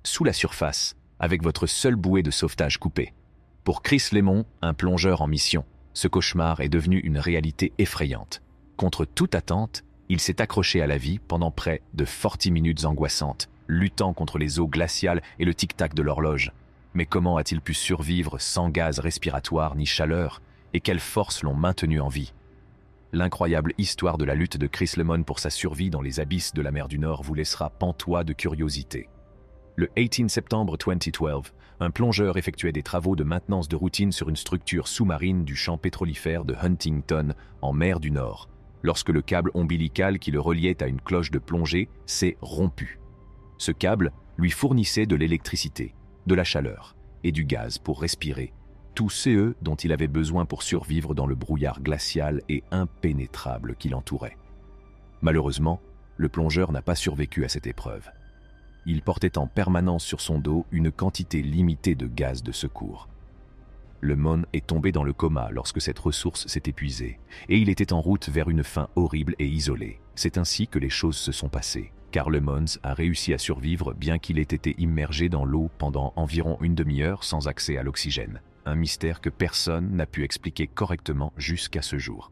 sous la surface, avec votre seule bouée de sauvetage coupée. Pour Chris Lemon, un plongeur en mission, ce cauchemar est devenu une réalité effrayante. Contre toute attente, il s'est accroché à la vie pendant près de 40 minutes angoissantes, luttant contre les eaux glaciales et le tic-tac de l'horloge. Mais comment a-t-il pu survivre sans gaz respiratoire ni chaleur, et quelles forces l'ont maintenu en vie? L'incroyable histoire de la lutte de Chris Lemon pour sa survie dans les abysses de la mer du Nord vous laissera pantois de curiosité. Le 18 septembre 2012, un plongeur effectuait des travaux de maintenance de routine sur une structure sous-marine du champ pétrolifère de Huntington, en mer du Nord, lorsque le câble ombilical qui le reliait à une cloche de plongée s'est rompu. Ce câble lui fournissait de l'électricité, de la chaleur et du gaz pour respirer, tout ce dont il avait besoin pour survivre dans le brouillard glacial et impénétrable qui l'entourait. Malheureusement, le plongeur n'a pas survécu à cette épreuve. Il portait en permanence sur son dos une quantité limitée de gaz de secours. Lemon est tombé dans le coma lorsque cette ressource s'est épuisée, et il était en route vers une fin horrible et isolée. C'est ainsi que les choses se sont passées, car Lemon a réussi à survivre bien qu'il ait été immergé dans l'eau pendant environ une demi-heure sans accès à l'oxygène. Un mystère que personne n'a pu expliquer correctement jusqu'à ce jour.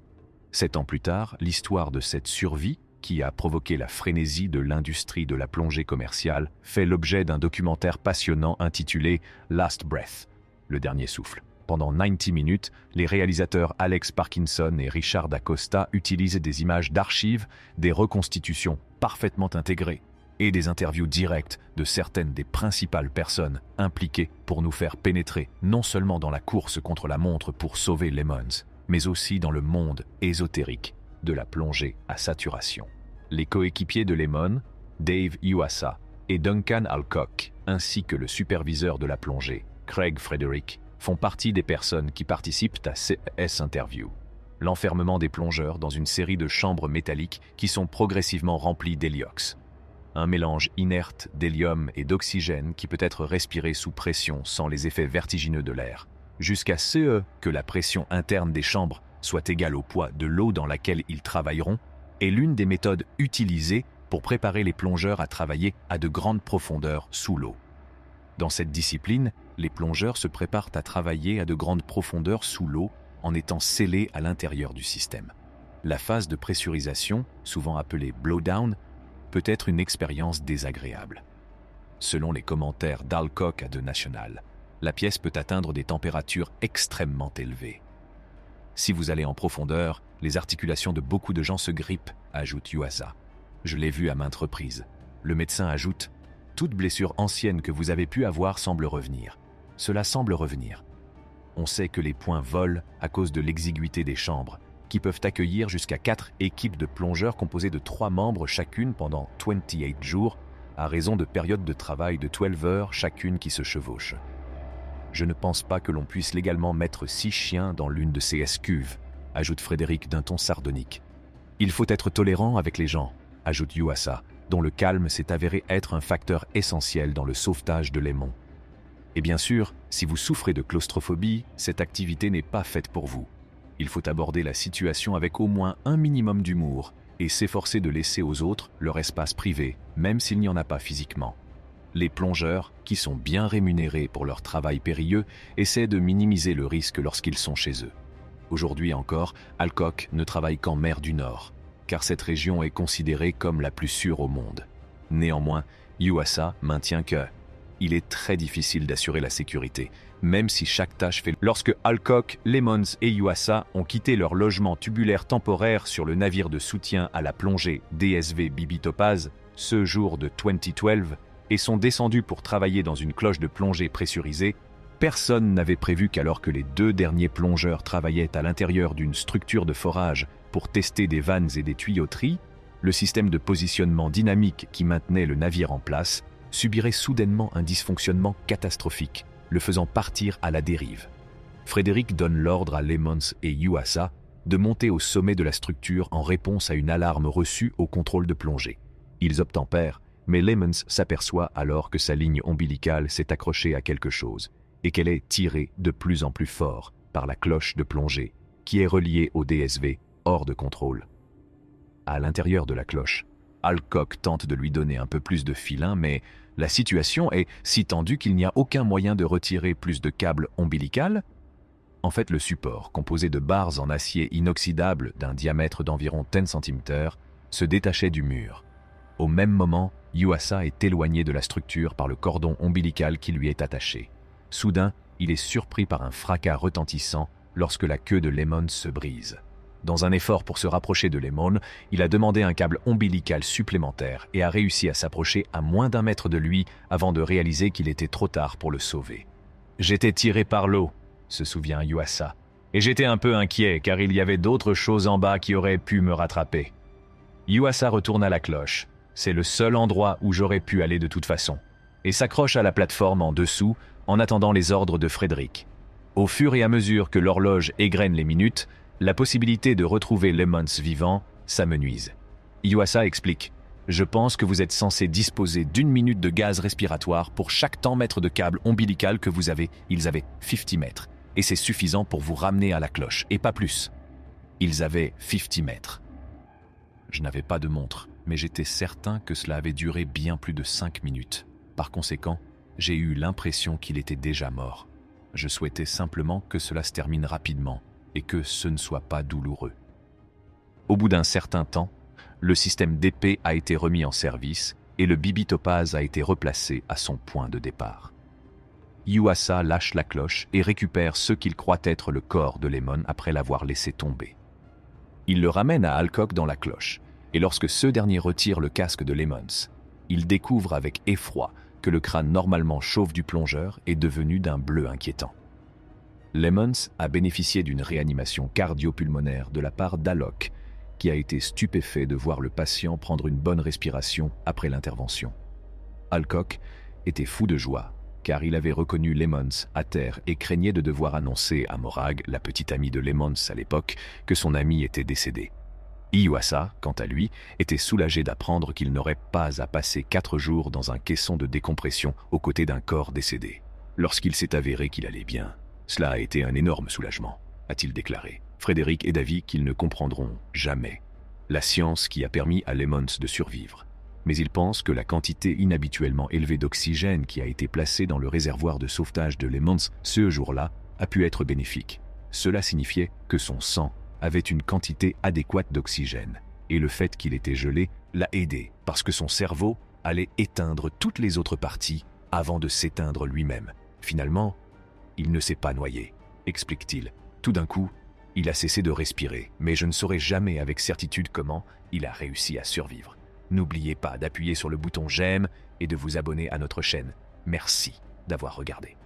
7 ans plus tard, l'histoire de cette survie, qui a provoqué la frénésie de l'industrie de la plongée commerciale, fait l'objet d'un documentaire passionnant intitulé « Last Breath », le dernier souffle. Pendant 90 minutes, les réalisateurs Alex Parkinson et Richard Acosta utilisent des images d'archives, des reconstitutions parfaitement intégrées et des interviews directes de certaines des principales personnes impliquées pour nous faire pénétrer non seulement dans la course contre la montre pour sauver Lemons, mais aussi dans le monde ésotérique de la plongée à saturation. Les coéquipiers de Lemon, Dave Yuasa et Duncan Alcock, ainsi que le superviseur de la plongée, Craig Frederick, font partie des personnes qui participent à ces interviews. L'enfermement des plongeurs dans une série de chambres métalliques qui sont progressivement remplies d'héliox, un mélange inerte d'hélium et d'oxygène qui peut être respiré sous pression sans les effets vertigineux de l'air, jusqu'à ce que la pression interne des chambres soit égale au poids de l'eau dans laquelle ils travailleront, est l'une des méthodes utilisées pour préparer les plongeurs à travailler à de grandes profondeurs sous l'eau. Dans cette discipline, les plongeurs se préparent à travailler à de grandes profondeurs sous l'eau en étant scellés à l'intérieur du système. La phase de pressurisation, souvent appelée blowdown, peut être une expérience désagréable. Selon les commentaires d'Alcock à The National, la pièce peut atteindre des températures extrêmement élevées. Si vous allez en profondeur, les articulations de beaucoup de gens se grippent, ajoute Yuasa. Je l'ai vu à maintes reprises. Le médecin ajoute « Toute blessure ancienne que vous avez pu avoir semble revenir. Cela semble revenir. On sait que les points volent à cause de l'exiguïté des chambres, qui peuvent accueillir jusqu'à 4 équipes de plongeurs composées de 3 membres chacune pendant 28 jours, à raison de périodes de travail de 12 heures chacune qui se chevauchent. Je ne pense pas que l'on puisse légalement mettre 6 chiens dans l'une de ces cuves, ajoute Frédéric d'un ton sardonique. Il faut être tolérant avec les gens, ajoute Yuasa, dont le calme s'est avéré être un facteur essentiel dans le sauvetage de Lemon. Et bien sûr, si vous souffrez de claustrophobie, cette activité n'est pas faite pour vous. Il faut aborder la situation avec au moins un minimum d'humour et s'efforcer de laisser aux autres leur espace privé, même s'il n'y en a pas physiquement. Les plongeurs, qui sont bien rémunérés pour leur travail périlleux, essaient de minimiser le risque lorsqu'ils sont chez eux. Aujourd'hui encore, Alcock ne travaille qu'en mer du Nord, car cette région est considérée comme la plus sûre au monde. Néanmoins, Yuasa maintient que il est très difficile d'assurer la sécurité, même si chaque tâche fait. Lorsque Alcock, Lemons et Yuasa ont quitté leur logement tubulaire temporaire sur le navire de soutien à la plongée DSV Bibi Topaz, ce jour de 2012, et sont descendus pour travailler dans une cloche de plongée pressurisée, personne n'avait prévu qu'alors que les 2 derniers plongeurs travaillaient à l'intérieur d'une structure de forage pour tester des vannes et des tuyauteries, le système de positionnement dynamique qui maintenait le navire en place subirait soudainement un dysfonctionnement catastrophique, le faisant partir à la dérive. Frédéric donne l'ordre à Lemons et Yuasa de monter au sommet de la structure en réponse à une alarme reçue au contrôle de plongée. Ils obtempèrent, mais Lemons s'aperçoit alors que sa ligne ombilicale s'est accrochée à quelque chose et qu'elle est tirée de plus en plus fort par la cloche de plongée qui est reliée au DSV hors de contrôle. À l'intérieur de la cloche, Alcock tente de lui donner un peu plus de filin, mais La situation est si tendue qu'il n'y a aucun moyen de retirer plus de câble ombilical. En fait, le support, composé de barres en acier inoxydable d'un diamètre d'environ 10 cm, se détachait du mur. Au même moment, Yuasa est éloigné de la structure par le cordon ombilical qui lui est attaché. Soudain, il est surpris par un fracas retentissant lorsque la queue de Lemon se brise. Dans un effort pour se rapprocher de Lemon, il a demandé un câble ombilical supplémentaire et a réussi à s'approcher à moins d'1 mètre de lui avant de réaliser qu'il était trop tard pour le sauver. « J'étais tiré par l'eau », se souvient Yuasa, « et j'étais un peu inquiet car il y avait d'autres choses en bas qui auraient pu me rattraper. » Yuasa retourne à la cloche. C'est le seul endroit où j'aurais pu aller de toute façon, et s'accroche à la plateforme en dessous en attendant les ordres de Frédéric. Au fur et à mesure que l'horloge égrène les minutes, la possibilité de retrouver Lemons vivant s'amenuise. Yuasa explique « Je pense que vous êtes censé disposer d'1 minute de gaz respiratoire pour chaque 100 mètres de câble ombilical que vous avez. Ils avaient 50 mètres, et c'est suffisant pour vous ramener à la cloche, et pas plus. Ils avaient 50 mètres. » Je n'avais pas de montre, mais j'étais certain que cela avait duré bien plus de 5 minutes. Par conséquent, j'ai eu l'impression qu'il était déjà mort. Je souhaitais simplement que cela se termine rapidement et que ce ne soit pas douloureux. Au bout d'un certain temps, le système d'épée a été remis en service et le Bibi Topaz a été replacé à son point de départ. Yuasa lâche la cloche et récupère ce qu'il croit être le corps de Lemon après l'avoir laissé tomber. Il le ramène à Alcock dans la cloche, et lorsque ce dernier retire le casque de Lemons, il découvre avec effroi que le crâne normalement chauve du plongeur est devenu d'un bleu inquiétant. Lemons a bénéficié d'une réanimation cardio-pulmonaire de la part d'Alcock, qui a été stupéfait de voir le patient prendre une bonne respiration après l'intervention. Alcock était fou de joie, car il avait reconnu Lemons à terre et craignait de devoir annoncer à Morag, la petite amie de Lemons à l'époque, que son ami était décédé. Yuasa, quant à lui, était soulagé d'apprendre qu'il n'aurait pas à passer 4 jours dans un caisson de décompression aux côtés d'un corps décédé. Lorsqu'il s'est avéré qu'il allait bien, cela a été un énorme soulagement, a-t-il déclaré. Frédéric est d'avis qu'ils ne comprendront jamais la science qui a permis à Lemons de survivre. Mais il pense que la quantité inhabituellement élevée d'oxygène qui a été placée dans le réservoir de sauvetage de Lemons ce jour-là a pu être bénéfique. Cela signifiait que son sang avait une quantité adéquate d'oxygène, et le fait qu'il était gelé l'a aidé, parce que son cerveau allait éteindre toutes les autres parties avant de s'éteindre lui-même. Finalement, il ne s'est pas noyé, explique-t-il. Tout d'un coup, il a cessé de respirer, mais je ne saurai jamais avec certitude comment il a réussi à survivre. N'oubliez pas d'appuyer sur le bouton j'aime et de vous abonner à notre chaîne. Merci d'avoir regardé.